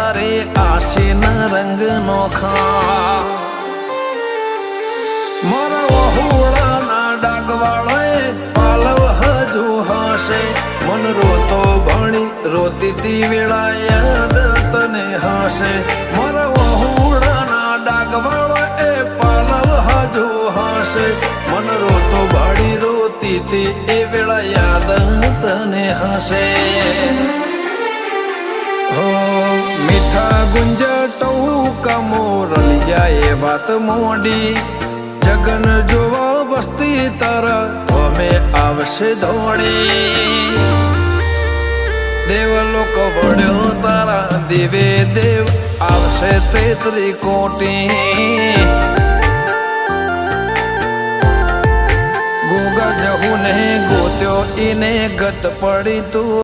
તારે આશીના રંગ નોખા મારા વહુડાના ડાગવાળાએ પાલવ હજુ હશે મન રોતો ભણી રોતી તી વેળા યાદ તને હશે મારા વહુડાના ડાગવાળાએ પાલવ હજુ હશે મન રોતો ભણી રોતી તી એ વેળા યાદ તને હશે મીઠા ગુંજટવું કમોરલિયા એ વાત મોડી જગન જોવા વસ્તી તારા અમે આવશે દોડી દેવલોક વળ્યો તારા દેવે દેવ આવશે તે ત્રિકોટી ગોગા જહુ ને ગોત્યો ઈને ગત પડી તું